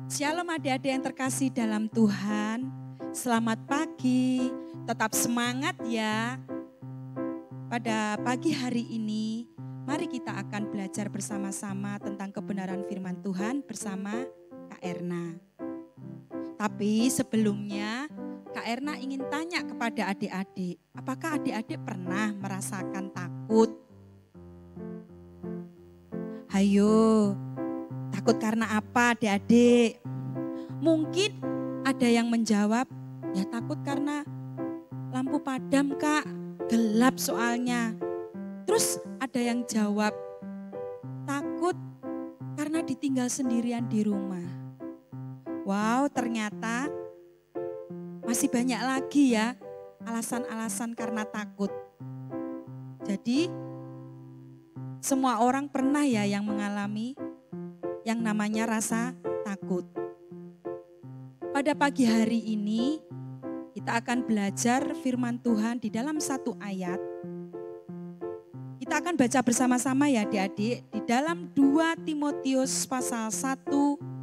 Shalom adik-adik yang terkasih dalam Tuhan. Selamat pagi, tetap semangat ya. Pada pagi hari ini, mari kita akan belajar bersama-sama tentang kebenaran firman Tuhan bersama Kak Erna. Tapi sebelumnya, Kak Erna ingin tanya kepada adik-adik, apakah adik-adik pernah merasakan takut? Hayo, takut karena apa adik-adik? Mungkin ada yang menjawab, ya takut karena lampu padam Kak, gelap soalnya. Terus ada yang jawab, takut karena ditinggal sendirian di rumah. Wow, ternyata masih banyak lagi ya alasan-alasan karena takut. Jadi semua orang pernah ya yang mengalami yang namanya rasa takut. Pada pagi hari ini kita akan belajar firman Tuhan di dalam satu ayat. Kita akan baca bersama-sama ya adik-adik di dalam 2 Timotius pasal 1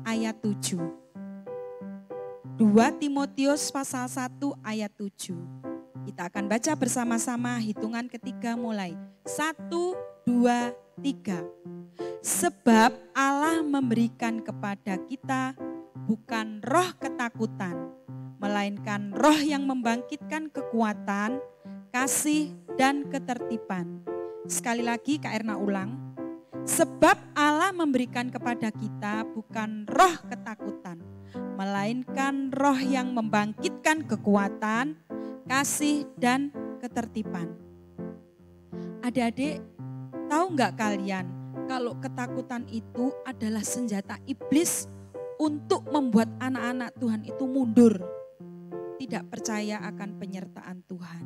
ayat 7. 2 Timotius pasal 1 ayat 7. Kita akan baca bersama-sama hitungan ketiga mulai. 1, 2, 3. Sebab Allah memberikan kepada kita bukan roh ketakutan, melainkan roh yang membangkitkan kekuatan, kasih, dan ketertiban. Sekali lagi Kak Erna ulang. Sebab Allah memberikan kepada kita bukan roh ketakutan, melainkan roh yang membangkitkan kekuatan, kasih, dan ketertiban. Adik-adik, tahu nggak kalian kalau ketakutan itu adalah senjata iblis untuk membuat anak-anak Tuhan itu mundur, tidak percaya akan penyertaan Tuhan.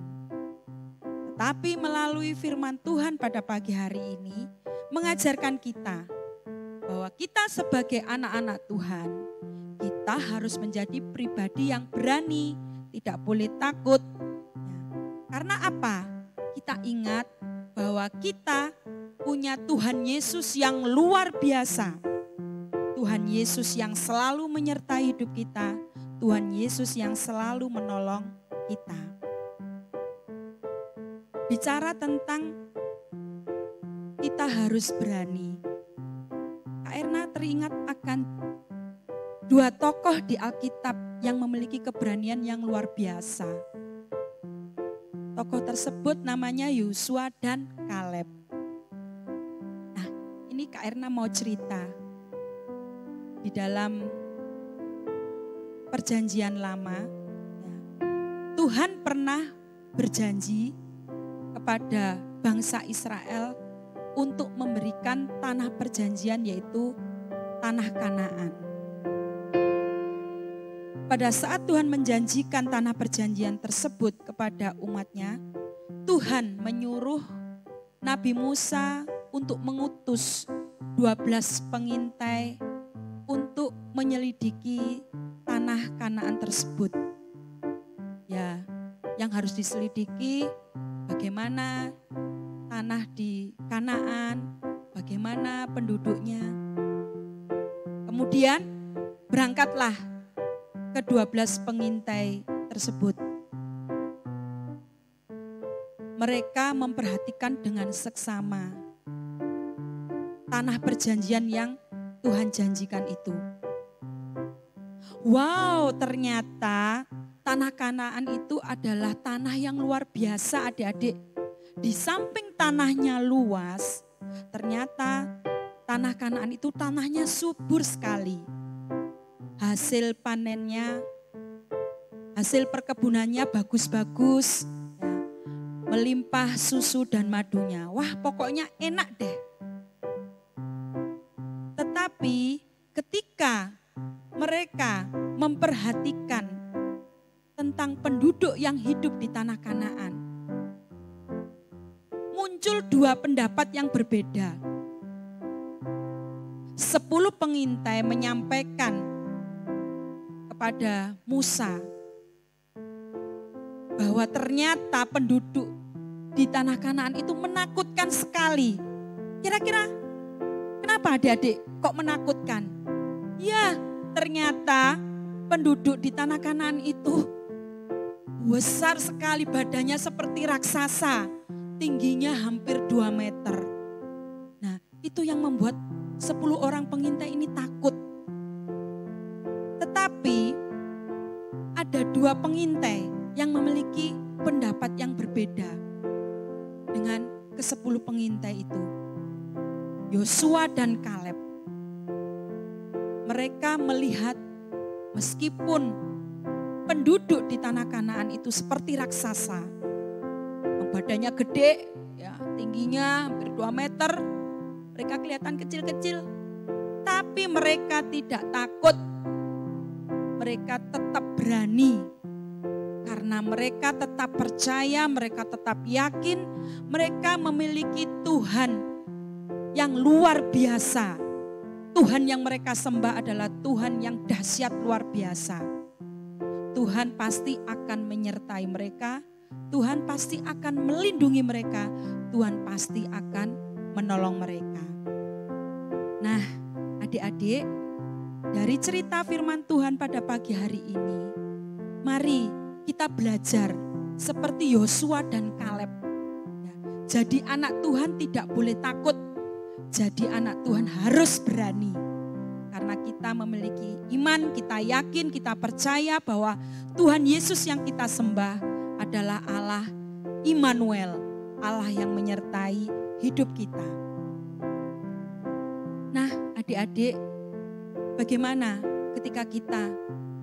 Tetapi melalui firman Tuhan pada pagi hari ini mengajarkan kita bahwa kita sebagai anak-anak Tuhan, kita harus menjadi pribadi yang berani, tidak boleh takut. Karena apa? Kita ingat bahwa kita punya Tuhan Yesus yang luar biasa. Tuhan Yesus yang selalu menyertai hidup kita, Tuhan Yesus yang selalu menolong kita. Bicara tentang kita harus berani. Kak Erna teringat akan 2 tokoh di Alkitab yang memiliki keberanian yang luar biasa. Tokoh tersebut namanya Yosua dan Kaleb. Nah, ini Kak Erna mau cerita. Di dalam perjanjian lama, Tuhan pernah berjanji kepada bangsa Israel untuk memberikan tanah perjanjian, yaitu tanah Kanaan. Pada saat Tuhan menjanjikan tanah perjanjian tersebut kepada umatnya, Tuhan menyuruh Nabi Musa untuk mengutus 12 pengintai untuk menyelidiki tanah Kanaan tersebut. Ya, yang harus diselidiki bagaimana tanah di Kanaan, bagaimana penduduknya. Kemudian berangkatlah ke-12 pengintai tersebut. Mereka memperhatikan dengan seksama tanah perjanjian yang Tuhan janjikan itu. Wow, ternyata tanah Kanaan itu adalah tanah yang luar biasa adik-adik. Di samping tanahnya luas, ternyata tanah Kanaan itu tanahnya subur sekali. Hasil panennya, hasil perkebunannya bagus-bagus, melimpah susu dan madunya. Wah, pokoknya enak deh. Tetapi ketika mereka memperhatikan tentang penduduk yang hidup di tanah Kanaan, muncul 2 pendapat yang berbeda. 10 pengintai menyampaikan kepada Musa bahwa ternyata penduduk di tanah Kanaan itu menakutkan sekali. Kira-kira kenapa adik-adik kok menakutkan? Ya, ternyata penduduk di tanah Kanaan itu besar sekali, badannya seperti raksasa, tingginya hampir 2 meter. Nah, itu yang membuat 10 orang pengintai ini takut. Tetapi ada 2 pengintai yang memiliki pendapat yang berbeda dengan ke-10 pengintai itu, Yosua dan Kaleb. Mereka melihat meskipun penduduk di tanah Kanaan itu seperti raksasa, badannya gede, ya, tingginya hampir 2 meter, mereka kelihatan kecil-kecil, tapi mereka tidak takut. Mereka tetap berani karena mereka tetap percaya, mereka tetap yakin, mereka memiliki Tuhan yang luar biasa. Tuhan yang mereka sembah adalah Tuhan yang dahsyat luar biasa. Tuhan pasti akan menyertai mereka, Tuhan pasti akan melindungi mereka, Tuhan pasti akan menolong mereka. Nah, adik-adik, dari cerita firman Tuhan pada pagi hari ini, mari kita belajar seperti Yosua dan Kaleb. Jadi anak Tuhan tidak boleh takut, jadi anak Tuhan harus berani. Karena kita memiliki iman, kita yakin, kita percaya bahwa Tuhan Yesus yang kita sembah adalah Allah Immanuel, Allah yang menyertai hidup kita. Nah, adik-adik, bagaimana ketika kita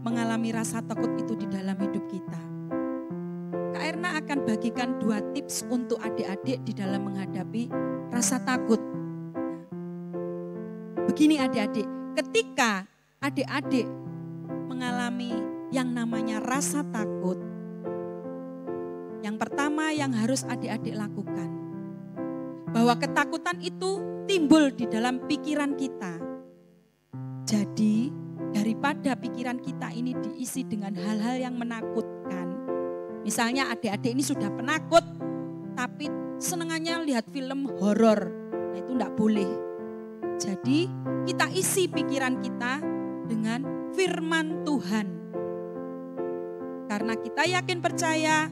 mengalami rasa takut itu di dalam hidup kita? Kak Erna akan bagikan 2 tips untuk adik-adik di dalam menghadapi rasa takut. Begini adik-adik, ketika adik-adik mengalami yang namanya rasa takut, yang pertama yang harus adik-adik lakukan, bahwa ketakutan itu timbul di dalam pikiran kita. Jadi daripada pikiran kita ini diisi dengan hal-hal yang menakutkan, misalnya adik-adik ini sudah penakut, tapi senengannya lihat film horor, nah itu enggak boleh. Jadi kita isi pikiran kita dengan firman Tuhan. Karena kita yakin percaya,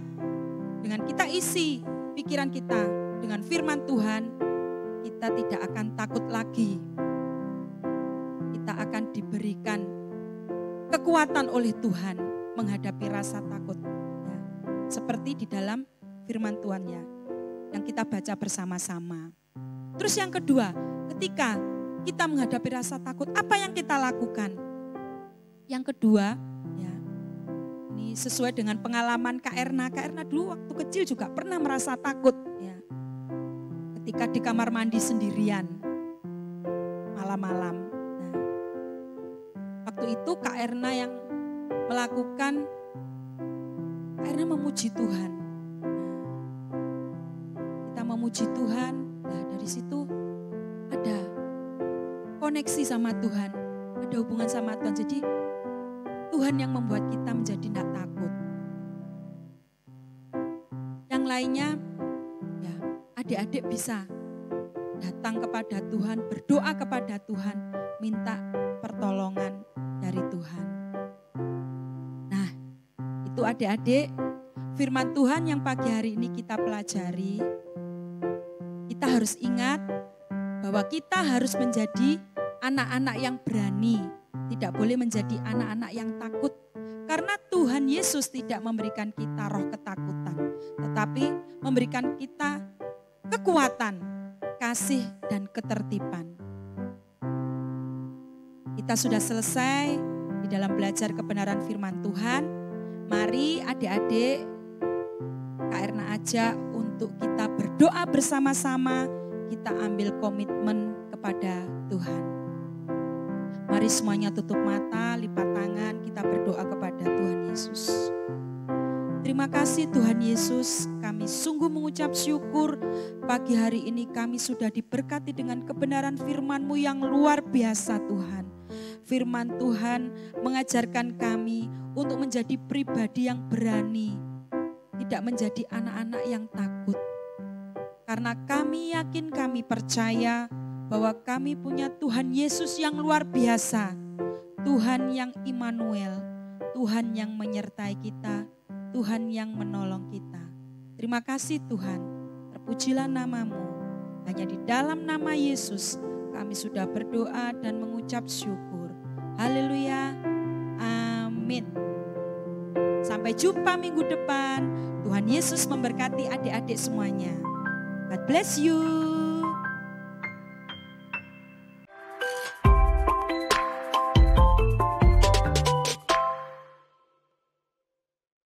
dengan kita isi pikiran kita dengan firman Tuhan, kita tidak akan takut lagi. Kita akan diberikan kekuatan oleh Tuhan menghadapi rasa takut. Ya, seperti di dalam firman Tuhan ya, yang kita baca bersama-sama. Terus yang kedua, ketika kita menghadapi rasa takut, apa yang kita lakukan? Yang kedua, ya, ini sesuai dengan pengalaman Kak Erna. Kak Erna dulu waktu kecil juga pernah merasa takut. Ya, ketika di kamar mandi sendirian, malam-malam. Nah, waktu itu Kak Erna yang melakukan, Kak Erna memuji Tuhan. Nah, kita memuji Tuhan, nah dari situ ada koneksi sama Tuhan, ada hubungan sama Tuhan. Jadi Tuhan yang membuat kita menjadi tidak takut. Yang lainnya, ya adik-adik bisa datang kepada Tuhan, berdoa kepada Tuhan, minta pertolongan dari Tuhan. Nah, itu adik-adik firman Tuhan yang pagi hari ini kita pelajari. Kita harus ingat bahwa kita harus menjadi anak-anak yang berani, tidak boleh menjadi anak-anak yang takut. Karena Tuhan Yesus tidak memberikan kita roh ketakutan, tetapi memberikan kita kekuatan, kasih, dan ketertiban. Kita sudah selesai di dalam belajar kebenaran firman Tuhan. Mari adik-adik, Kak Erna ajak untuk kita berdoa bersama-sama, kita ambil komitmen kepada Tuhan. Mari semuanya tutup mata, lipat tangan, kita berdoa kepada Tuhan Yesus. Terima kasih Tuhan Yesus, kami sungguh mengucap syukur pagi hari ini kami sudah diberkati dengan kebenaran firman-Mu yang luar biasa Tuhan. Firman Tuhan mengajarkan kami untuk menjadi pribadi yang berani, tidak menjadi anak-anak yang takut. Karena kami yakin, kami percaya bahwa kami punya Tuhan Yesus yang luar biasa. Tuhan yang Immanuel, Tuhan yang menyertai kita, Tuhan yang menolong kita. Terima kasih Tuhan, terpujilah nama-Mu. Hanya di dalam nama Yesus kami sudah berdoa dan mengucap syukur. Haleluya, amin. Sampai jumpa minggu depan. Tuhan Yesus memberkati adik-adik semuanya. God bless you.